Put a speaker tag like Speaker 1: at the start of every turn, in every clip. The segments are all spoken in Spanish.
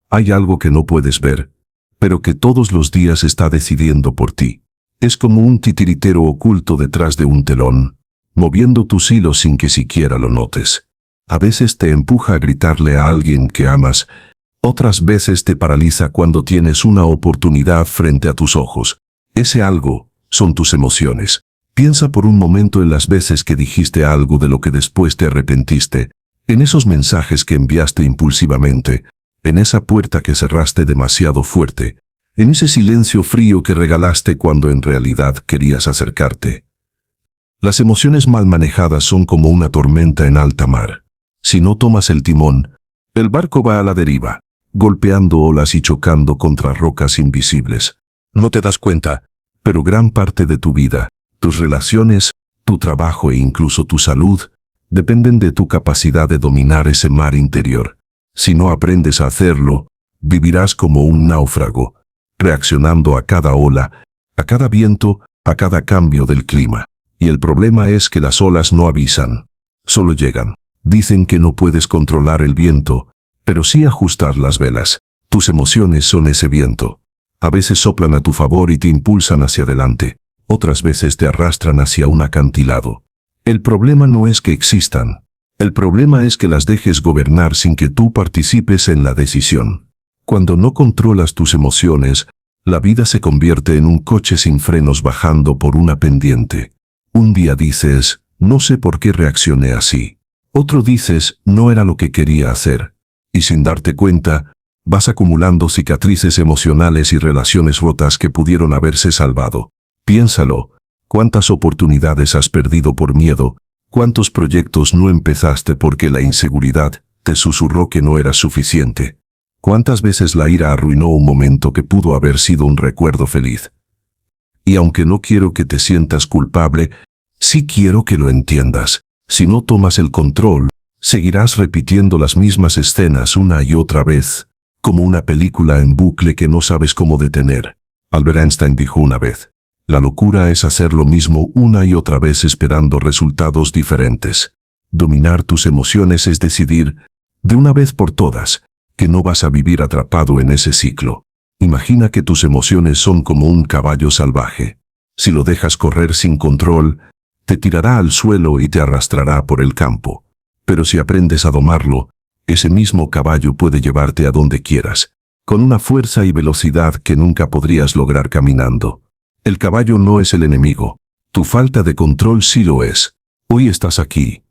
Speaker 1: Hay algo que no puedes ver, pero que todos los días está decidiendo por ti. Es como un titiritero oculto detrás de un telón, moviendo tus hilos sin que siquiera lo notes. A veces te empuja a gritarle a alguien que amas, otras veces te paraliza cuando tienes una oportunidad frente a tus ojos. Ese algo son tus emociones. Piensa por un momento en las veces que dijiste algo de lo que después te arrepentiste, en esos mensajes que enviaste impulsivamente, en esa puerta que cerraste demasiado fuerte, en ese silencio frío que regalaste cuando en realidad querías acercarte. Las emociones mal manejadas son como una tormenta en alta mar. Si no tomas el timón, el barco va a la deriva, golpeando olas y chocando contra rocas invisibles. No te das cuenta, pero gran parte de tu vida, tus relaciones, tu trabajo e incluso tu salud, dependen de tu capacidad de dominar ese mar interior. Si no aprendes a hacerlo, vivirás como un náufrago, reaccionando a cada ola, a cada viento, a cada cambio del clima. Y el problema es que las olas no avisan, solo llegan. Dicen que no puedes controlar el viento, pero sí ajustar las velas. Tus emociones son ese viento. A veces soplan a tu favor y te impulsan hacia adelante, otras veces te arrastran hacia un acantilado. El problema no es que existan. El problema es que las dejes gobernar sin que tú participes en la decisión. Cuando no controlas tus emociones, la vida se convierte en un coche sin frenos bajando por una pendiente. Un día dices, no sé por qué reaccioné así. Otro dices, no era lo que quería hacer. Y sin darte cuenta, vas acumulando cicatrices emocionales y relaciones rotas que pudieron haberse salvado. Piénsalo, ¿cuántas oportunidades has perdido por miedo? ¿Cuántos proyectos no empezaste porque la inseguridad te susurró que no eras suficiente? ¿Cuántas veces la ira arruinó un momento que pudo haber sido un recuerdo feliz? Y aunque no quiero que te sientas culpable, sí quiero que lo entiendas. Si no tomas el control, seguirás repitiendo las mismas escenas una y otra vez, como una película en bucle que no sabes cómo detener. Albert Einstein dijo una vez, la locura es hacer lo mismo una y otra vez esperando resultados diferentes. Dominar tus emociones es decidir, de una vez por todas, que no vas a vivir atrapado en ese ciclo. Imagina que tus emociones son como un caballo salvaje. Si lo dejas correr sin control, te tirará al suelo y te arrastrará por el campo. Pero si aprendes a domarlo, ese mismo caballo puede llevarte a donde quieras, con una fuerza y velocidad que nunca podrías lograr caminando. El caballo no es el enemigo. Tu falta de control sí lo es. Hoy estás aquí,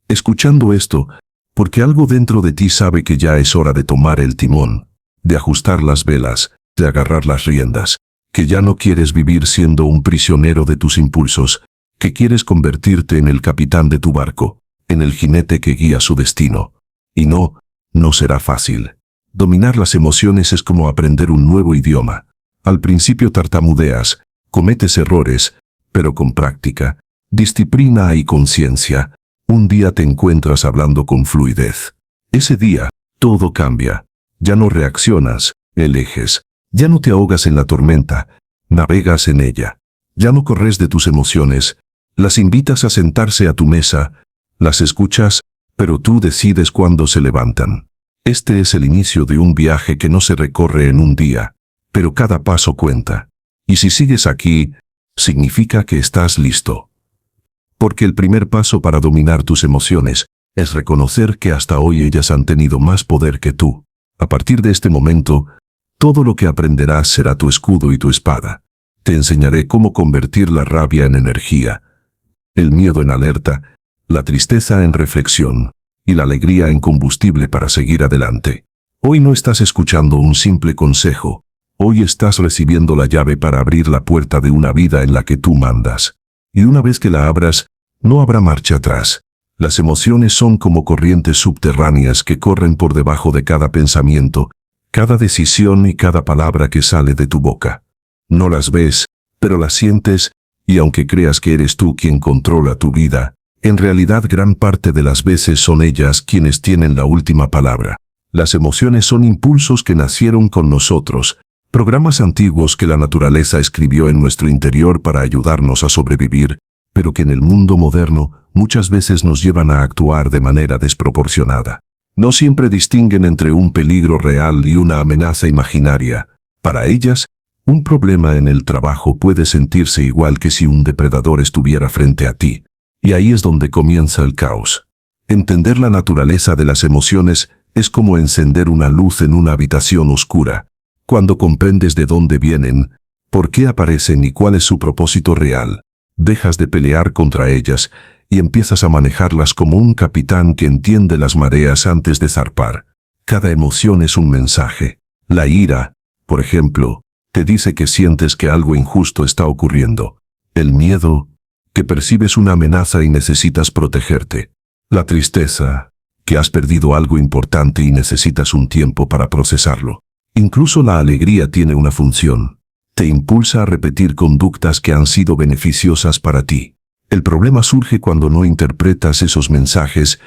Speaker 1: escuchando esto, porque algo dentro de ti sabe que ya es hora de tomar el timón, de ajustar las velas, de agarrar las riendas, que ya no quieres vivir siendo un prisionero de tus impulsos, que quieres convertirte en el capitán de tu barco, en el jinete que guía su destino. Y no será fácil. Dominar las emociones es como aprender un nuevo idioma. Al principio tartamudeas, cometes errores, pero con práctica, disciplina y conciencia, un día te encuentras hablando con fluidez. Ese día, todo cambia. Ya no reaccionas, eliges. Ya no te ahogas en la tormenta, navegas en ella. Ya no corres de tus emociones, las invitas a sentarse a tu mesa, las escuchas, pero tú decides cuándo se levantan. Este es el inicio de un viaje que no se recorre en un día, pero cada paso cuenta. Y si sigues aquí, significa que estás listo. Porque el primer paso para dominar tus emociones es reconocer que hasta hoy ellas han tenido más poder que tú. A partir de este momento, todo lo que aprenderás será tu escudo y tu espada. Te enseñaré cómo convertir la rabia en energía, el miedo en alerta, la tristeza en reflexión y la alegría en combustible para seguir adelante. Hoy no estás escuchando un simple consejo, hoy estás recibiendo la llave para abrir la puerta de una vida en la que tú mandas. Y una vez que la abras, no habrá marcha atrás. Las emociones son como corrientes subterráneas que corren por debajo de cada pensamiento, cada decisión y cada palabra que sale de tu boca. No las ves, pero las sientes, y aunque creas que eres tú quien controla tu vida, en realidad gran parte de las veces son ellas quienes tienen la última palabra. Las emociones son impulsos que nacieron con nosotros, programas antiguos que la naturaleza escribió en nuestro interior para ayudarnos a sobrevivir, pero que en el mundo moderno muchas veces nos llevan a actuar de manera desproporcionada. No siempre distinguen entre un peligro real y una amenaza imaginaria. Para ellas, un problema en el trabajo puede sentirse igual que si un depredador estuviera frente a ti. Y ahí es donde comienza el caos. Entender la naturaleza de las emociones es como encender una luz en una habitación oscura. Cuando comprendes de dónde vienen, por qué aparecen y cuál es su propósito real, dejas de pelear contra ellas y empiezas a manejarlas como un capitán que entiende las mareas antes de zarpar. Cada emoción es un mensaje. La ira, por ejemplo, te dice que sientes que algo injusto está ocurriendo. El miedo, que percibes una amenaza y necesitas protegerte. La tristeza, que has perdido algo importante y necesitas un tiempo para procesarlo. Incluso la alegría tiene una función. Te impulsa a repetir conductas que han sido beneficiosas para ti. El problema surge cuando no interpretas esos mensajes.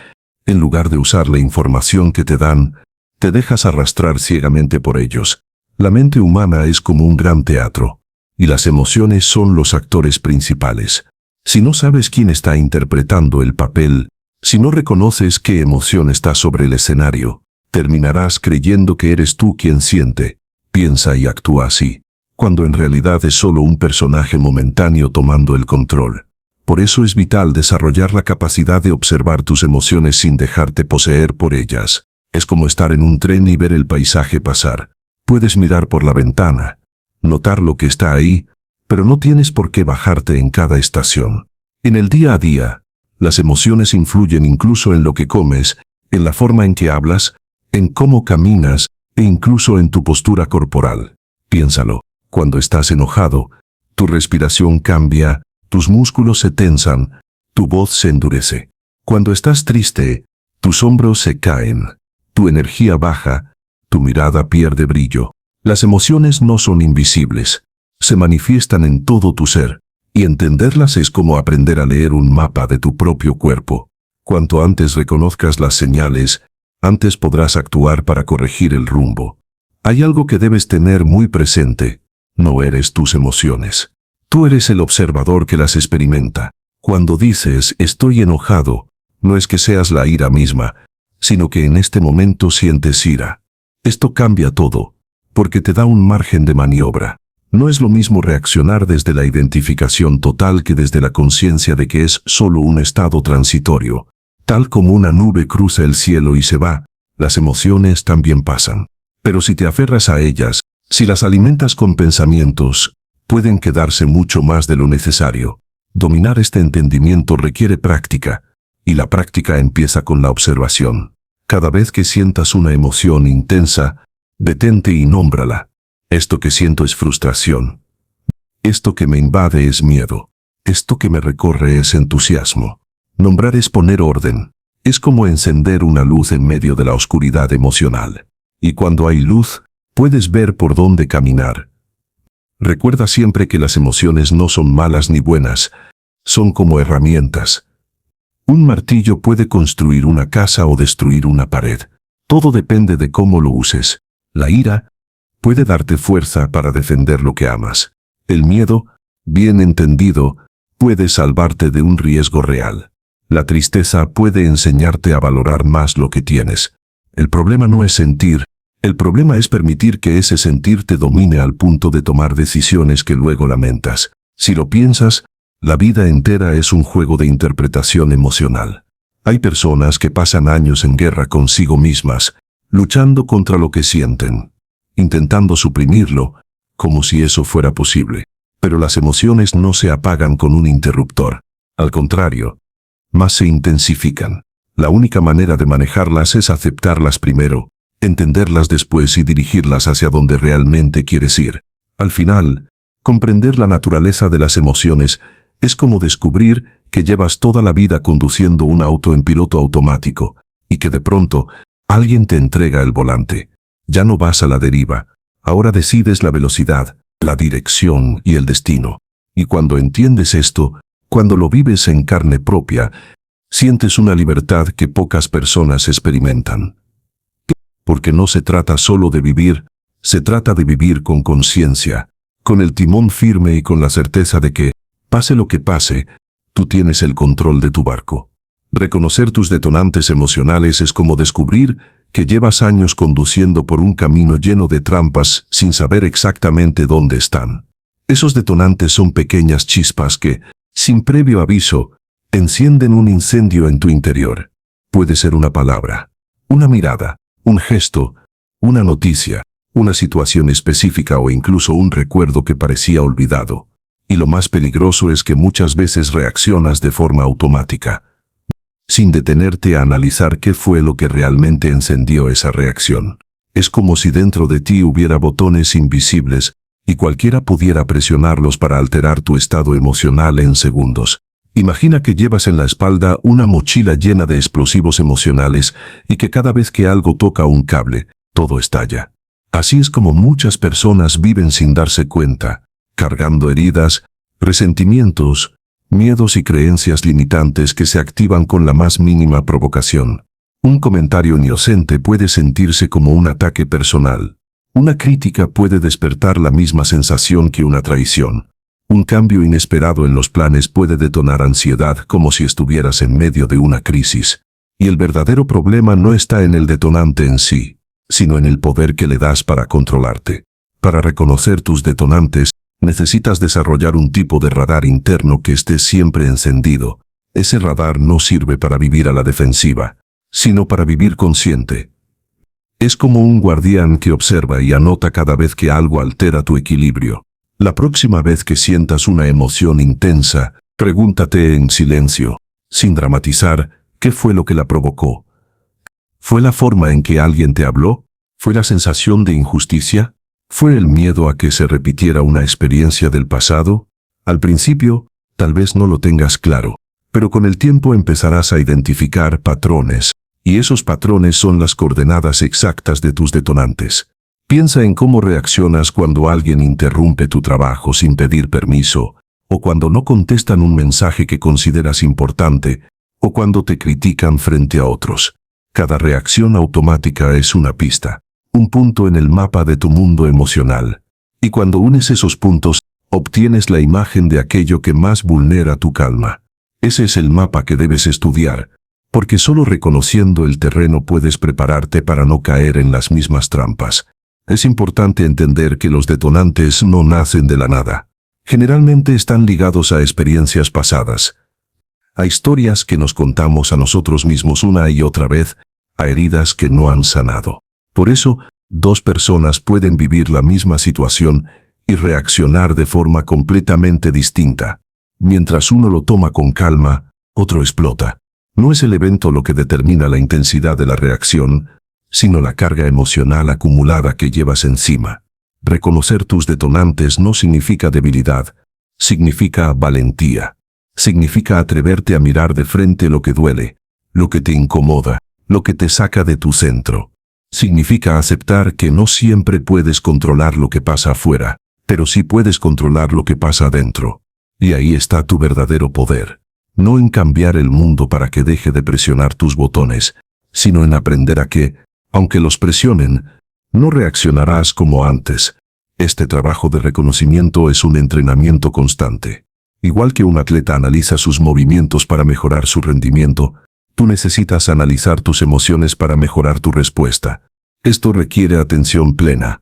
Speaker 1: En lugar de usar la información que te dan, te dejas arrastrar ciegamente por ellos. La mente humana es como un gran teatro, y las emociones son los actores principales. Si no sabes quién está interpretando el papel, si no reconoces qué emoción está sobre el escenario, terminarás creyendo que eres tú quien siente, piensa y actúa así, cuando en realidad es solo un personaje momentáneo tomando el control. Por eso es vital desarrollar la capacidad de observar tus emociones sin dejarte poseer por ellas. Es como estar en un tren y ver el paisaje pasar. Puedes mirar por la ventana, notar lo que está ahí, pero no tienes por qué bajarte en cada estación. En el día a día, las emociones influyen incluso en lo que comes, en la forma en que hablas, en cómo caminas e incluso en tu postura corporal. Piénsalo, cuando estás enojado, tu respiración cambia, tus músculos se tensan, tu voz se endurece. Cuando estás triste, tus hombros se caen, tu energía baja, tu mirada pierde brillo. Las emociones no son invisibles, se manifiestan en todo tu ser, y entenderlas es como aprender a leer un mapa de tu propio cuerpo. Cuanto antes reconozcas las señales, antes podrás actuar para corregir el rumbo. Hay algo que debes tener muy presente: no eres tus emociones. Tú eres el observador que las experimenta. Cuando dices estoy enojado, no es que seas la ira misma, sino que en este momento sientes ira. Esto cambia todo, porque te da un margen de maniobra. No es lo mismo reaccionar desde la identificación total que desde la conciencia de que es solo un estado transitorio. Tal como una nube cruza el cielo y se va, las emociones también pasan. Pero si te aferras a ellas, si las alimentas con pensamientos, pueden quedarse mucho más de lo necesario. Dominar este entendimiento requiere práctica, y la práctica empieza con la observación. Cada vez que sientas una emoción intensa, detente y nómbrala. Esto que siento es frustración. Esto que me invade es miedo. Esto que me recorre es entusiasmo. Nombrar es poner orden. Es como encender una luz en medio de la oscuridad emocional. Y cuando hay luz, puedes ver por dónde caminar. Recuerda siempre que las emociones no son malas ni buenas, son como herramientas. Un martillo puede construir una casa o destruir una pared. Todo depende de cómo lo uses. La ira puede darte fuerza para defender lo que amas. El miedo, bien entendido, puede salvarte de un riesgo real. La tristeza puede enseñarte a valorar más lo que tienes. El problema no es sentir, el problema es permitir que ese sentir te domine al punto de tomar decisiones que luego lamentas. Si lo piensas, la vida entera es un juego de interpretación emocional. Hay personas que pasan años en guerra consigo mismas, luchando contra lo que sienten, intentando suprimirlo, como si eso fuera posible. Pero las emociones no se apagan con un interruptor. Al contrario, más se intensifican. La única manera de manejarlas es aceptarlas primero, entenderlas después y dirigirlas hacia donde realmente quieres ir. Al final, comprender la naturaleza de las emociones es como descubrir que llevas toda la vida conduciendo un auto en piloto automático, y que de pronto, alguien te entrega el volante. Ya no vas a la deriva, ahora decides la velocidad, la dirección y el destino. Y cuando entiendes esto, cuando lo vives en carne propia, sientes una libertad que pocas personas experimentan. Porque no se trata solo de vivir, se trata de vivir con conciencia, con el timón firme y con la certeza de que, pase lo que pase, tú tienes el control de tu barco. Reconocer tus detonantes emocionales es como descubrir que llevas años conduciendo por un camino lleno de trampas sin saber exactamente dónde están. Esos detonantes son pequeñas chispas que, sin previo aviso, encienden un incendio en tu interior. Puede ser una palabra, una mirada, un gesto, una noticia, una situación específica o incluso un recuerdo que parecía olvidado. Y lo más peligroso es que muchas veces reaccionas de forma automática, sin detenerte a analizar qué fue lo que realmente encendió esa reacción. Es como si dentro de ti hubiera botones invisibles y cualquiera pudiera presionarlos para alterar tu estado emocional en segundos. Imagina que llevas en la espalda una mochila llena de explosivos emocionales y que cada vez que algo toca un cable, todo estalla. Así es como muchas personas viven sin darse cuenta, cargando heridas, resentimientos, miedos y creencias limitantes que se activan con la más mínima provocación. Un comentario inocente puede sentirse como un ataque personal. Una crítica puede despertar la misma sensación que una traición. Un cambio inesperado en los planes puede detonar ansiedad como si estuvieras en medio de una crisis. Y el verdadero problema no está en el detonante en sí, sino en el poder que le das para controlarte. Para reconocer tus detonantes, necesitas desarrollar un tipo de radar interno que esté siempre encendido. Ese radar no sirve para vivir a la defensiva, sino para vivir consciente. Es como un guardián que observa y anota cada vez que algo altera tu equilibrio. La próxima vez que sientas una emoción intensa, pregúntate en silencio, sin dramatizar, ¿qué fue lo que la provocó? ¿Fue la forma en que alguien te habló? ¿Fue la sensación de injusticia? ¿Fue el miedo a que se repitiera una experiencia del pasado? Al principio, tal vez no lo tengas claro, pero con el tiempo empezarás a identificar patrones, y esos patrones son las coordenadas exactas de tus detonantes. Piensa en cómo reaccionas cuando alguien interrumpe tu trabajo sin pedir permiso, o cuando no contestan un mensaje que consideras importante, o cuando te critican frente a otros. Cada reacción automática es una pista, un punto en el mapa de tu mundo emocional. Y cuando unes esos puntos, obtienes la imagen de aquello que más vulnera tu calma. Ese es el mapa que debes estudiar, porque solo reconociendo el terreno puedes prepararte para no caer en las mismas trampas. Es importante entender que los detonantes no nacen de la nada. Generalmente están ligados a experiencias pasadas, a historias que nos contamos a nosotros mismos una y otra vez, a heridas que no han sanado. Por eso, dos personas pueden vivir la misma situación y reaccionar de forma completamente distinta. Mientras uno lo toma con calma, otro explota. No es el evento lo que determina la intensidad de la reacción, sino la carga emocional acumulada que llevas encima. Reconocer tus detonantes no significa debilidad, significa valentía. Significa atreverte a mirar de frente lo que duele, lo que te incomoda, lo que te saca de tu centro. Significa aceptar que no siempre puedes controlar lo que pasa afuera, pero sí puedes controlar lo que pasa adentro. Y ahí está tu verdadero poder. No en cambiar el mundo para que deje de presionar tus botones, sino en aprender a que, aunque los presionen, no reaccionarás como antes. Este trabajo de reconocimiento es un entrenamiento constante. Igual que un atleta analiza sus movimientos para mejorar su rendimiento, tú necesitas analizar tus emociones para mejorar tu respuesta. Esto requiere atención plena.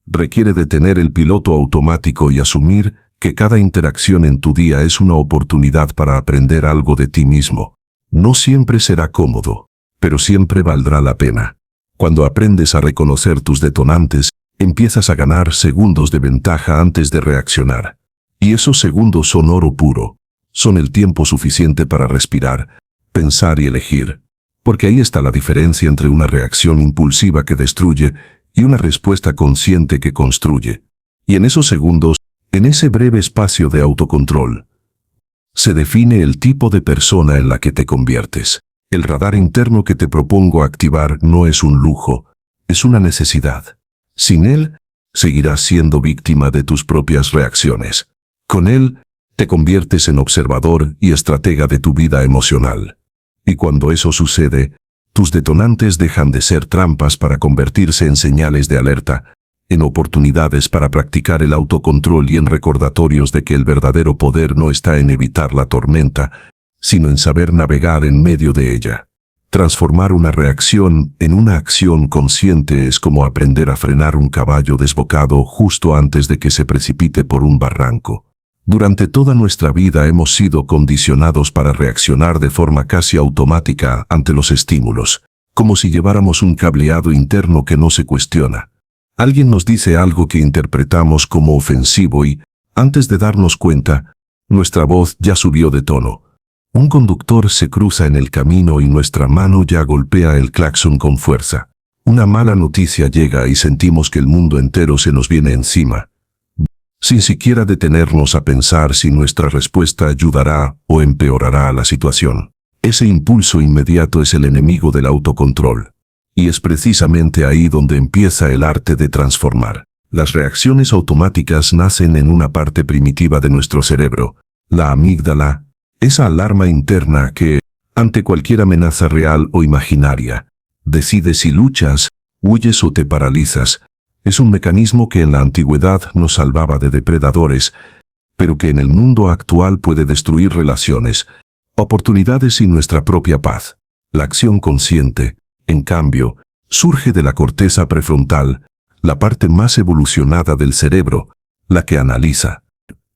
Speaker 1: Requiere detener el piloto automático y asumir que cada interacción en tu día es una oportunidad para aprender algo de ti mismo. No siempre será cómodo, pero siempre valdrá la pena. Cuando aprendes a reconocer tus detonantes, empiezas a ganar segundos de ventaja antes de reaccionar. Y esos segundos son oro puro. Son el tiempo suficiente para respirar, pensar y elegir. Porque ahí está la diferencia entre una reacción impulsiva que destruye y una respuesta consciente que construye. Y en esos segundos, en ese breve espacio de autocontrol, se define el tipo de persona en la que te conviertes. El radar interno que te propongo activar no es un lujo, es una necesidad. Sin él, seguirás siendo víctima de tus propias reacciones. Con él, te conviertes en observador y estratega de tu vida emocional. Y cuando eso sucede, tus detonantes dejan de ser trampas para convertirse en señales de alerta, en oportunidades para practicar el autocontrol y en recordatorios de que el verdadero poder no está en evitar la tormenta, sino en saber navegar en medio de ella. Transformar una reacción en una acción consciente es como aprender a frenar un caballo desbocado justo antes de que se precipite por un barranco. Durante toda nuestra vida hemos sido condicionados para reaccionar de forma casi automática ante los estímulos, como si lleváramos un cableado interno que no se cuestiona. Alguien nos dice algo que interpretamos como ofensivo y, antes de darnos cuenta, nuestra voz ya subió de tono. Un conductor se cruza en el camino y nuestra mano ya golpea el claxon con fuerza. Una mala noticia llega y sentimos que el mundo entero se nos viene encima, sin siquiera detenernos a pensar si nuestra respuesta ayudará o empeorará la situación. Ese impulso inmediato es el enemigo del autocontrol. Y es precisamente ahí donde empieza el arte de transformar. Las reacciones automáticas nacen en una parte primitiva de nuestro cerebro, la amígdala, esa alarma interna que, ante cualquier amenaza real o imaginaria, decide si luchas, huyes o te paralizas. Es un mecanismo que en la antigüedad nos salvaba de depredadores, pero que en el mundo actual puede destruir relaciones, oportunidades y nuestra propia paz. La acción consciente, en cambio, surge de la corteza prefrontal, la parte más evolucionada del cerebro, la que analiza,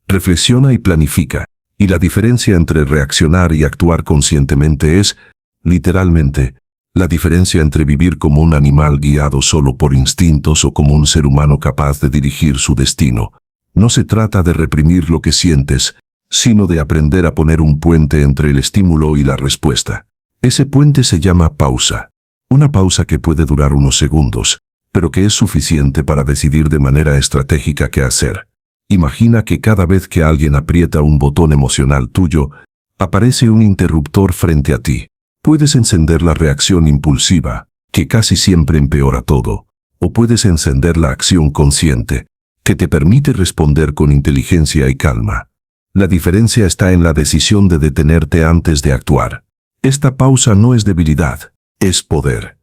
Speaker 1: reflexiona y planifica. Y la diferencia entre reaccionar y actuar conscientemente es, literalmente, la diferencia entre vivir como un animal guiado solo por instintos o como un ser humano capaz de dirigir su destino. No se trata de reprimir lo que sientes, sino de aprender a poner un puente entre el estímulo y la respuesta. Ese puente se llama pausa. Una pausa que puede durar unos segundos, pero que es suficiente para decidir de manera estratégica qué hacer. Imagina que cada vez que alguien aprieta un botón emocional tuyo, aparece un interruptor frente a ti. Puedes encender la reacción impulsiva, que casi siempre empeora todo, o puedes encender la acción consciente, que te permite responder con inteligencia y calma. La diferencia está en la decisión de detenerte antes de actuar. Esta pausa no es debilidad, es poder.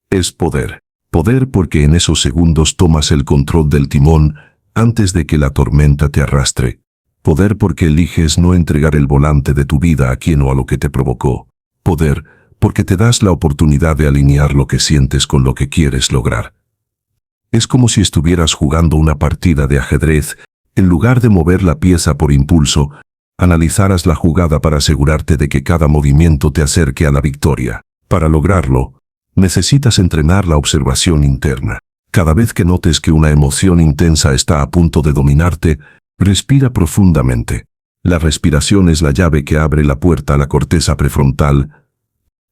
Speaker 1: Es poder. Poder porque en esos segundos tomas el control del timón antes de que la tormenta te arrastre. Poder porque eliges no entregar el volante de tu vida a quien o a lo que te provocó. Poder porque te das la oportunidad de alinear lo que sientes con lo que quieres lograr. Es como si estuvieras jugando una partida de ajedrez. En lugar de mover la pieza por impulso, analizaras la jugada para asegurarte de que cada movimiento te acerque a la victoria. Para lograrlo, necesitas entrenar la observación interna. Cada vez que notes que una emoción intensa está a punto de dominarte, respira profundamente. La respiración es la llave que abre la puerta a la corteza prefrontal,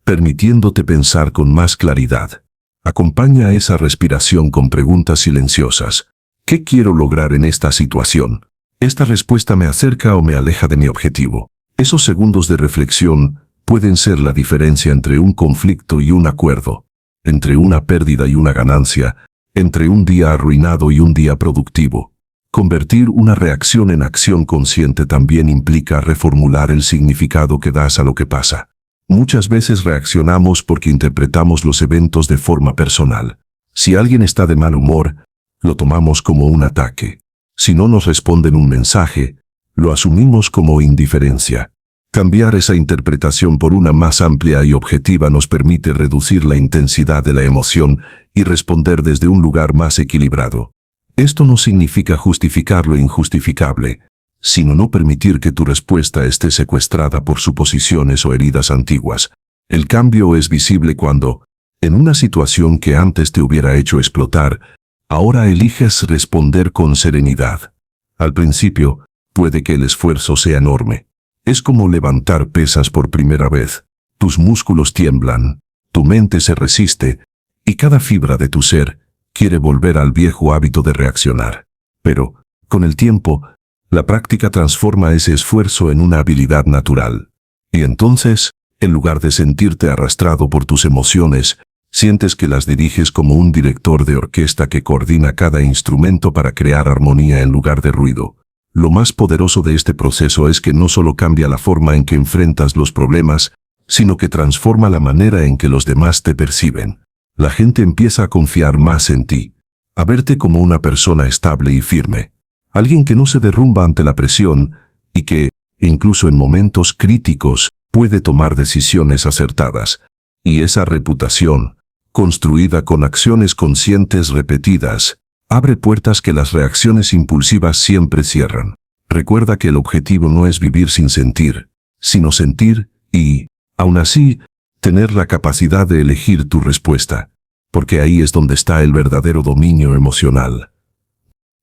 Speaker 1: permitiéndote pensar con más claridad. Acompaña esa respiración con preguntas silenciosas. ¿Qué quiero lograr en esta situación? ¿Esta respuesta me acerca o me aleja de mi objetivo? Esos segundos de reflexión pueden ser la diferencia entre un conflicto y un acuerdo, entre una pérdida y una ganancia, entre un día arruinado y un día productivo. Convertir una reacción en acción consciente también implica reformular el significado que das a lo que pasa. Muchas veces reaccionamos porque interpretamos los eventos de forma personal. Si alguien está de mal humor, lo tomamos como un ataque. Si no nos responden un mensaje, lo asumimos como indiferencia. Cambiar esa interpretación por una más amplia y objetiva nos permite reducir la intensidad de la emoción y responder desde un lugar más equilibrado. Esto no significa justificar lo injustificable, sino no permitir que tu respuesta esté secuestrada por suposiciones o heridas antiguas. El cambio es visible cuando, en una situación que antes te hubiera hecho explotar, ahora eliges responder con serenidad. Al principio, puede que el esfuerzo sea enorme. Es como levantar pesas por primera vez. Tus músculos tiemblan, tu mente se resiste, y cada fibra de tu ser quiere volver al viejo hábito de reaccionar. Pero, con el tiempo, la práctica transforma ese esfuerzo en una habilidad natural. Y entonces, en lugar de sentirte arrastrado por tus emociones, sientes que las diriges como un director de orquesta que coordina cada instrumento para crear armonía en lugar de ruido. Lo más poderoso de este proceso es que no solo cambia la forma en que enfrentas los problemas, sino que transforma la manera en que los demás te perciben. La gente empieza a confiar más en ti, a verte como una persona estable y firme, alguien que no se derrumba ante la presión y que, incluso en momentos críticos, puede tomar decisiones acertadas. Y esa reputación, construida con acciones conscientes repetidas, abre puertas que las reacciones impulsivas siempre cierran. Recuerda que el objetivo no es vivir sin sentir, sino sentir y, aún así, tener la capacidad de elegir tu respuesta, porque ahí es donde está el verdadero dominio emocional.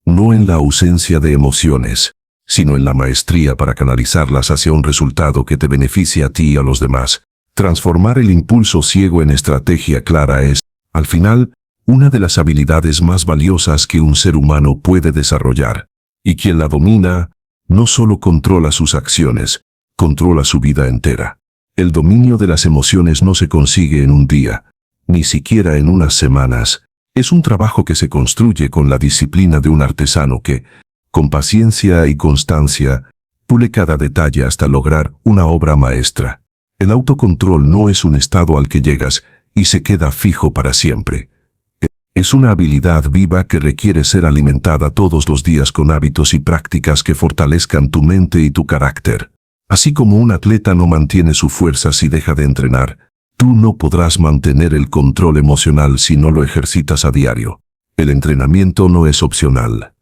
Speaker 1: No en la ausencia de emociones, sino en la maestría para canalizarlas hacia un resultado que te beneficie a ti y a los demás. Transformar el impulso ciego en estrategia clara es, al final, una de las habilidades más valiosas que un ser humano puede desarrollar. Y quien la domina, no solo controla sus acciones, controla su vida entera. El dominio de las emociones no se consigue en un día, ni siquiera en unas semanas. Es un trabajo que se construye con la disciplina de un artesano que, con paciencia y constancia, pule cada detalle hasta lograr una obra maestra. El autocontrol no es un estado al que llegas y se queda fijo para siempre. Es una habilidad viva que requiere ser alimentada todos los días con hábitos y prácticas que fortalezcan tu mente y tu carácter. Así como un atleta no mantiene su fuerza si deja de entrenar, tú no podrás mantener el control emocional si no lo ejercitas a diario. El entrenamiento no es opcional.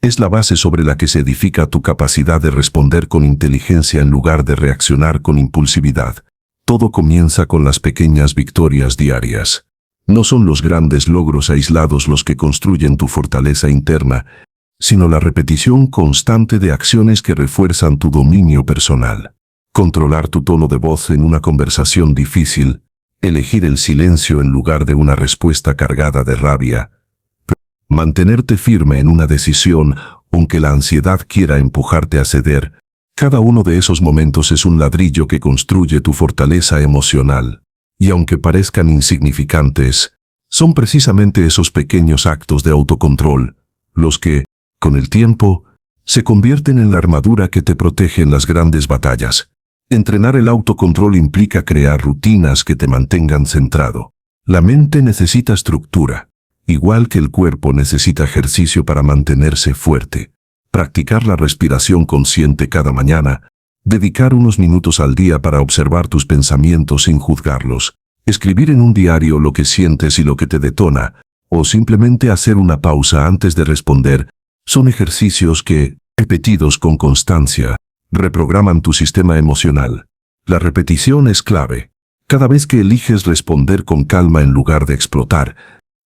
Speaker 1: Es la base sobre la que se edifica tu capacidad de responder con inteligencia en lugar de reaccionar con impulsividad. Todo comienza con las pequeñas victorias diarias. No son los grandes logros aislados los que construyen tu fortaleza interna, sino la repetición constante de acciones que refuerzan tu dominio personal. Controlar tu tono de voz en una conversación difícil, elegir el silencio en lugar de una respuesta cargada de rabia, mantenerte firme en una decisión, aunque la ansiedad quiera empujarte a ceder. Cada uno de esos momentos es un ladrillo que construye tu fortaleza emocional. Y aunque parezcan insignificantes, son precisamente esos pequeños actos de autocontrol, los que, con el tiempo, se convierten en la armadura que te protege en las grandes batallas. Entrenar el autocontrol implica crear rutinas que te mantengan centrado. La mente necesita estructura, igual que el cuerpo necesita ejercicio para mantenerse fuerte. Practicar la respiración consciente cada mañana, dedicar unos minutos al día para observar tus pensamientos sin juzgarlos, escribir en un diario lo que sientes y lo que te detona, o simplemente hacer una pausa antes de responder, son ejercicios que, repetidos con constancia, reprograman tu sistema emocional. La repetición es clave. Cada vez que eliges responder con calma en lugar de explotar,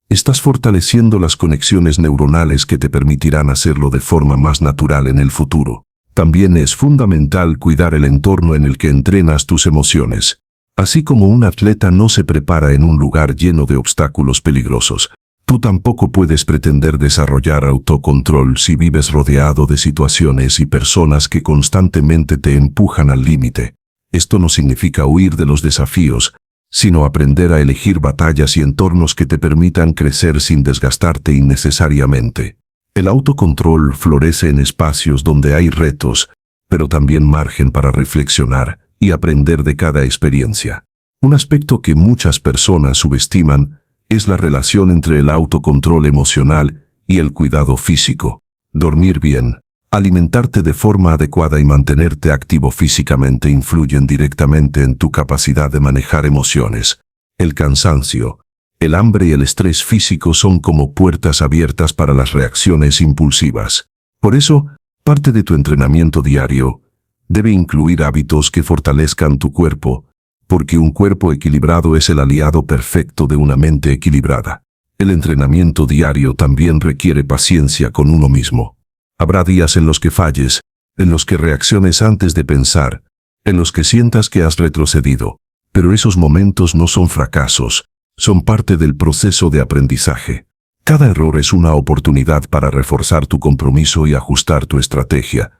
Speaker 1: estás fortaleciendo las conexiones neuronales que te permitirán hacerlo de forma más natural en el futuro. También es fundamental cuidar el entorno en el que entrenas tus emociones. Así como un atleta no se prepara en un lugar lleno de obstáculos peligrosos, tú tampoco puedes pretender desarrollar autocontrol si vives rodeado de situaciones y personas que constantemente te empujan al límite. Esto no significa huir de los desafíos, sino aprender a elegir batallas y entornos que te permitan crecer sin desgastarte innecesariamente. El autocontrol florece en espacios donde hay retos, pero también margen para reflexionar y aprender de cada experiencia. Un aspecto que muchas personas subestiman es la relación entre el autocontrol emocional y el cuidado físico. Dormir bien, alimentarte de forma adecuada y mantenerte activo físicamente influyen directamente en tu capacidad de manejar emociones. El cansancio, el hambre y el estrés físico son como puertas abiertas para las reacciones impulsivas. Por eso, parte de tu entrenamiento diario debe incluir hábitos que fortalezcan tu cuerpo, porque un cuerpo equilibrado es el aliado perfecto de una mente equilibrada. El entrenamiento diario también requiere paciencia con uno mismo. Habrá días en los que falles, en los que reacciones antes de pensar, en los que sientas que has retrocedido, pero esos momentos no son fracasos, son parte del proceso de aprendizaje. Cada error es una oportunidad para reforzar tu compromiso y ajustar tu estrategia.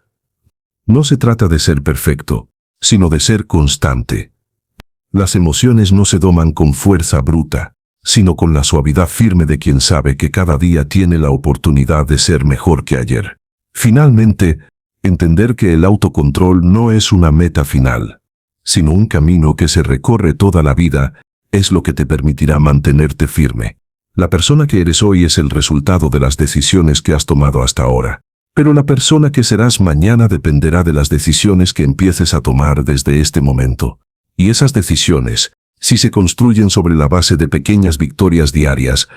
Speaker 1: No se trata de ser perfecto, sino de ser constante. Las emociones no se doman con fuerza bruta, sino con la suavidad firme de quien sabe que cada día tiene la oportunidad de ser mejor que ayer. Finalmente, entender que el autocontrol no es una meta final, sino un camino que se recorre toda la vida, es lo que te permitirá mantenerte firme. La persona que eres hoy es el resultado de las decisiones que has tomado hasta ahora. Pero la persona que serás mañana dependerá de las decisiones que empieces a tomar desde este momento. Y esas decisiones, si se construyen sobre la base de pequeñas victorias diarias,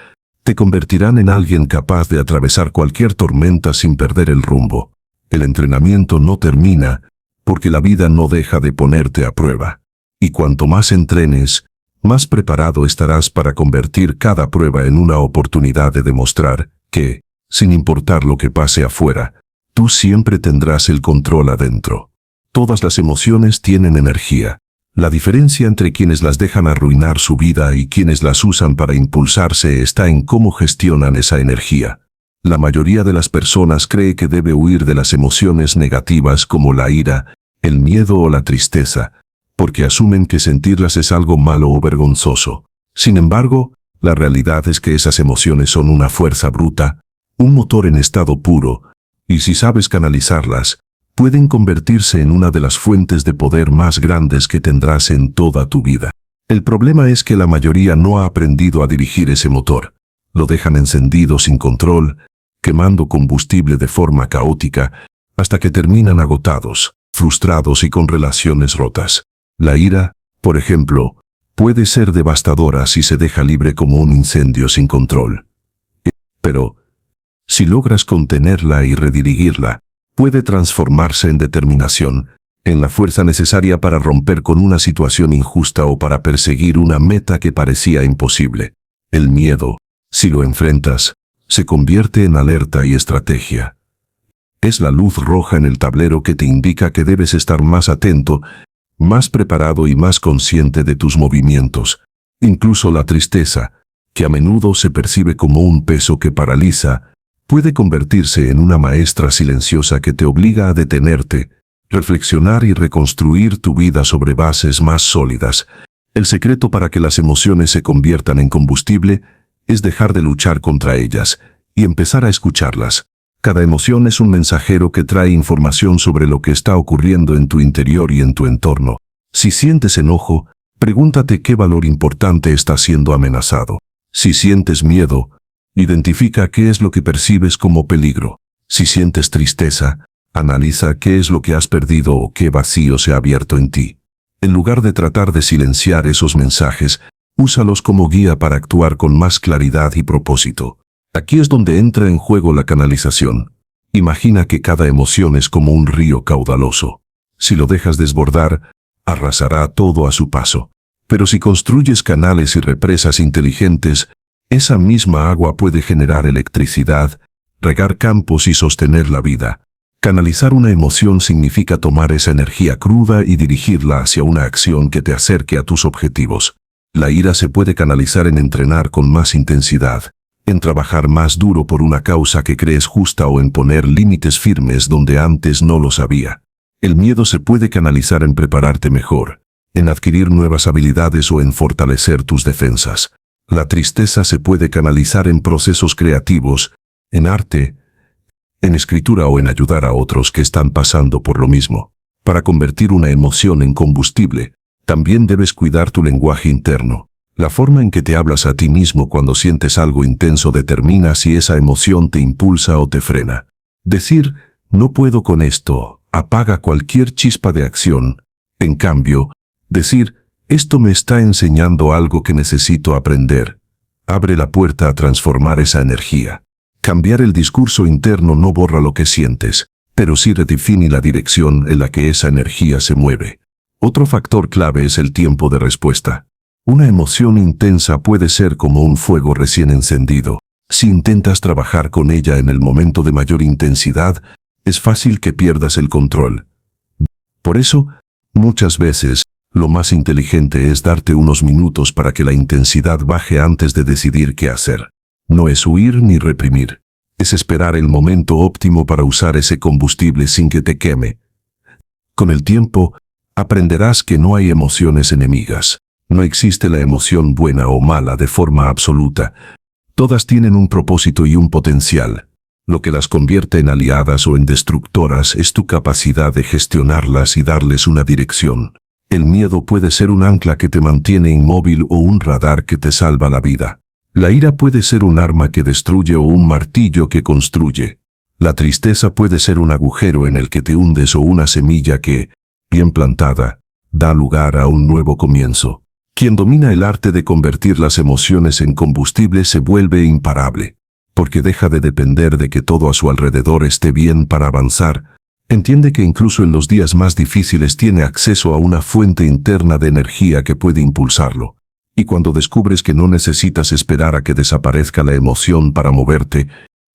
Speaker 1: te convertirán en alguien capaz de atravesar cualquier tormenta sin perder el rumbo. El entrenamiento no termina, porque la vida no deja de ponerte a prueba. Y cuanto más entrenes, más preparado estarás para convertir cada prueba en una oportunidad de demostrar que, sin importar lo que pase afuera, tú siempre tendrás el control adentro. Todas las emociones tienen energía. La diferencia entre quienes las dejan arruinar su vida y quienes las usan para impulsarse está en cómo gestionan esa energía. La mayoría de las personas cree que debe huir de las emociones negativas como la ira, el miedo o la tristeza, porque asumen que sentirlas es algo malo o vergonzoso. Sin embargo, la realidad es que esas emociones son una fuerza bruta, un motor en estado puro, y si sabes canalizarlas, pueden convertirse en una de las fuentes de poder más grandes que tendrás en toda tu vida. El problema es que la mayoría no ha aprendido a dirigir ese motor. Lo dejan encendido sin control, quemando combustible de forma caótica, hasta que terminan agotados, frustrados y con relaciones rotas. La ira, por ejemplo, puede ser devastadora si se deja libre como un incendio sin control. Pero, si logras contenerla y redirigirla, puede transformarse en determinación, en la fuerza necesaria para romper con una situación injusta o para perseguir una meta que parecía imposible. El miedo, si lo enfrentas, se convierte en alerta y estrategia. Es la luz roja en el tablero que te indica que debes estar más atento, más preparado y más consciente de tus movimientos. Incluso la tristeza, que a menudo se percibe como un peso que paraliza, puede convertirse en una maestra silenciosa que te obliga a detenerte, reflexionar y reconstruir tu vida sobre bases más sólidas. El secreto para que las emociones se conviertan en combustible es dejar de luchar contra ellas y empezar a escucharlas. Cada emoción es un mensajero que trae información sobre lo que está ocurriendo en tu interior y en tu entorno. Si sientes enojo, pregúntate qué valor importante está siendo amenazado. Si sientes miedo, identifica qué es lo que percibes como peligro. Si sientes tristeza, analiza qué es lo que has perdido o qué vacío se ha abierto en ti. En lugar de tratar de silenciar esos mensajes, úsalos como guía para actuar con más claridad y propósito. Aquí es donde entra en juego la canalización. Imagina que cada emoción es como un río caudaloso. Si lo dejas desbordar, arrasará todo a su paso. Pero si construyes canales y represas inteligentes, esa misma agua puede generar electricidad, regar campos y sostener la vida. Canalizar una emoción significa tomar esa energía cruda y dirigirla hacia una acción que te acerque a tus objetivos. La ira se puede canalizar en entrenar con más intensidad, en trabajar más duro por una causa que crees justa o en poner límites firmes donde antes no los había. El miedo se puede canalizar en prepararte mejor, en adquirir nuevas habilidades o en fortalecer tus defensas. La tristeza se puede canalizar en procesos creativos, en arte, en escritura o en ayudar a otros que están pasando por lo mismo. Para convertir una emoción en combustible, también debes cuidar tu lenguaje interno. La forma en que te hablas a ti mismo cuando sientes algo intenso determina si esa emoción te impulsa o te frena. Decir, no puedo con esto, apaga cualquier chispa de acción. En cambio, decir, esto me está enseñando algo que necesito aprender, abre la puerta a transformar esa energía. Cambiar el discurso interno no borra lo que sientes, pero sí redefine la dirección en la que esa energía se mueve. Otro factor clave es el tiempo de respuesta. Una emoción intensa puede ser como un fuego recién encendido. Si intentas trabajar con ella en el momento de mayor intensidad, es fácil que pierdas el control. Por eso, muchas veces, lo más inteligente es darte unos minutos para que la intensidad baje antes de decidir qué hacer. No es huir ni reprimir. Es esperar el momento óptimo para usar ese combustible sin que te queme. Con el tiempo, aprenderás que no hay emociones enemigas. No existe la emoción buena o mala de forma absoluta. Todas tienen un propósito y un potencial. Lo que las convierte en aliadas o en destructoras es tu capacidad de gestionarlas y darles una dirección. El miedo puede ser un ancla que te mantiene inmóvil o un radar que te salva la vida. La ira puede ser un arma que destruye o un martillo que construye. La tristeza puede ser un agujero en el que te hundes o una semilla que, bien plantada, da lugar a un nuevo comienzo. Quien domina el arte de convertir las emociones en combustible se vuelve imparable, porque deja de depender de que todo a su alrededor esté bien para avanzar. Entiende que incluso en los días más difíciles tiene acceso a una fuente interna de energía que puede impulsarlo. Y cuando descubres que no necesitas esperar a que desaparezca la emoción para moverte,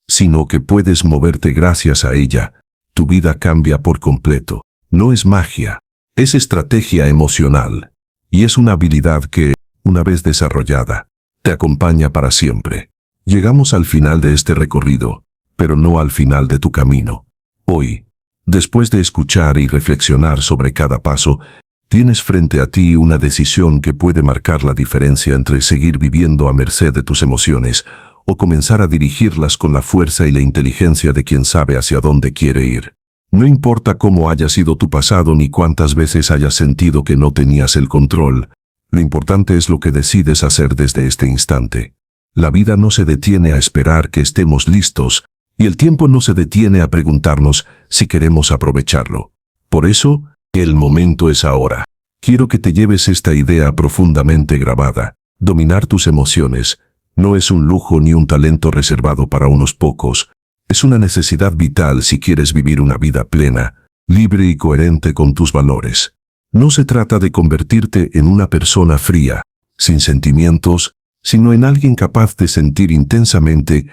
Speaker 1: sino que puedes moverte gracias a ella, tu vida cambia por completo. No es magia, es estrategia emocional. Y es una habilidad que, una vez desarrollada, te acompaña para siempre. Llegamos al final de este recorrido, pero no al final de tu camino. Hoy, después de escuchar y reflexionar sobre cada paso, tienes frente a ti una decisión que puede marcar la diferencia entre seguir viviendo a merced de tus emociones o comenzar a dirigirlas con la fuerza y la inteligencia de quien sabe hacia dónde quiere ir. No importa cómo haya sido tu pasado ni cuántas veces hayas sentido que no tenías el control, lo importante es lo que decides hacer desde este instante. La vida no se detiene a esperar que estemos listos, y el tiempo no se detiene a preguntarnos si queremos aprovecharlo. Por eso, el momento es ahora. Quiero que te lleves esta idea profundamente grabada. Dominar tus emociones no es un lujo ni un talento reservado para unos pocos. Es una necesidad vital si quieres vivir una vida plena, libre y coherente con tus valores. No se trata de convertirte en una persona fría, sin sentimientos, sino en alguien capaz de sentir intensamente,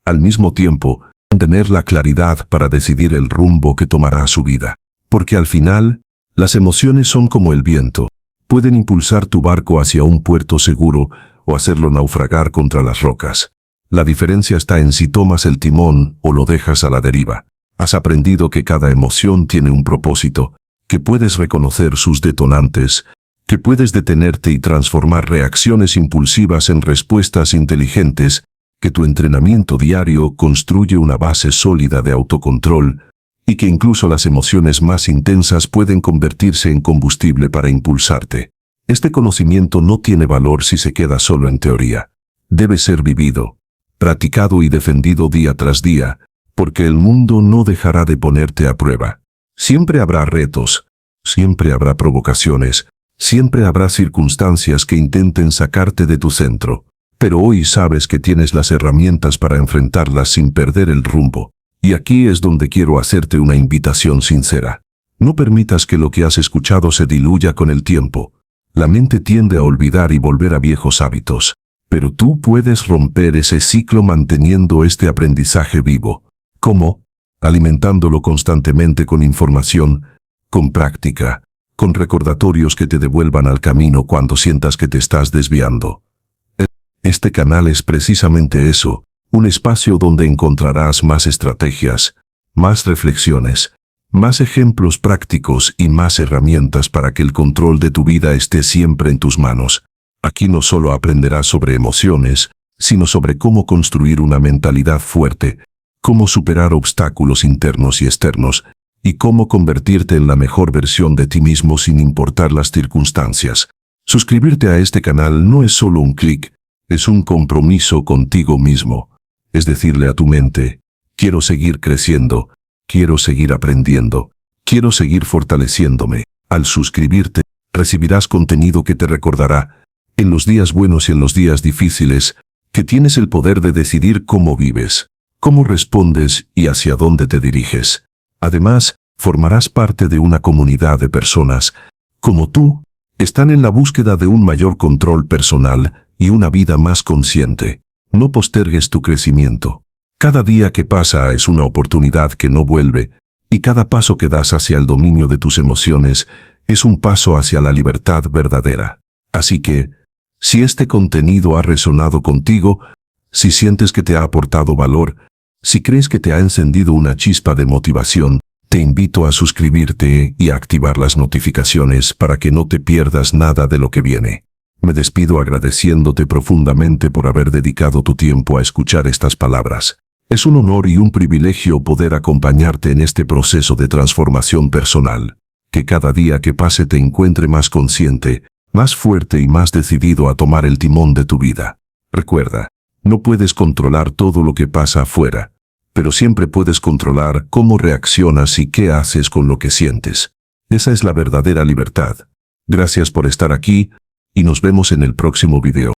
Speaker 1: al mismo tiempo, tener la claridad para decidir el rumbo que tomará su vida. Porque al final, las emociones son como el viento. Pueden impulsar tu barco hacia un puerto seguro o hacerlo naufragar contra las rocas. La diferencia está en si tomas el timón o lo dejas a la deriva. Has aprendido que cada emoción tiene un propósito, que puedes reconocer sus detonantes, que puedes detenerte y transformar reacciones impulsivas en respuestas inteligentes, que tu entrenamiento diario construye una base sólida de autocontrol, y que incluso las emociones más intensas pueden convertirse en combustible para impulsarte. Este conocimiento no tiene valor si se queda solo en teoría. Debe ser vivido, practicado y defendido día tras día, porque el mundo no dejará de ponerte a prueba. Siempre habrá retos, siempre habrá provocaciones, siempre habrá circunstancias que intenten sacarte de tu centro, pero hoy sabes que tienes las herramientas para enfrentarlas sin perder el rumbo. Y aquí es donde quiero hacerte una invitación sincera. No permitas que lo que has escuchado se diluya con el tiempo. La mente tiende a olvidar y volver a viejos hábitos, pero tú puedes romper ese ciclo manteniendo este aprendizaje vivo. ¿Cómo? Alimentándolo constantemente con información, con práctica, con recordatorios que te devuelvan al camino cuando sientas que te estás desviando. Este canal es precisamente eso, un espacio donde encontrarás más estrategias, más reflexiones, más ejemplos prácticos y más herramientas para que el control de tu vida esté siempre en tus manos. Aquí no solo aprenderás sobre emociones, sino sobre cómo construir una mentalidad fuerte, cómo superar obstáculos internos y externos, y cómo convertirte en la mejor versión de ti mismo sin importar las circunstancias. Suscribirte a este canal no es solo un clic, es un compromiso contigo mismo. Es decirle a tu mente, quiero seguir creciendo, quiero seguir aprendiendo, quiero seguir fortaleciéndome. Al suscribirte, recibirás contenido que te recordará, en los días buenos y en los días difíciles, que tienes el poder de decidir cómo vives, cómo respondes y hacia dónde te diriges. Además, formarás parte de una comunidad de personas, como tú, que están en la búsqueda de un mayor control personal y una vida más consciente. No postergues tu crecimiento. Cada día que pasa es una oportunidad que no vuelve, y cada paso que das hacia el dominio de tus emociones es un paso hacia la libertad verdadera. Así que, si este contenido ha resonado contigo, si sientes que te ha aportado valor, si crees que te ha encendido una chispa de motivación, te invito a suscribirte y a activar las notificaciones para que no te pierdas nada de lo que viene. Me despido agradeciéndote profundamente por haber dedicado tu tiempo a escuchar estas palabras. Es un honor y un privilegio poder acompañarte en este proceso de transformación personal. Que cada día que pase te encuentre más consciente, más fuerte y más decidido a tomar el timón de tu vida. Recuerda, no puedes controlar todo lo que pasa afuera, pero siempre puedes controlar cómo reaccionas y qué haces con lo que sientes. Esa es la verdadera libertad. Gracias por estar aquí y nos vemos en el próximo video.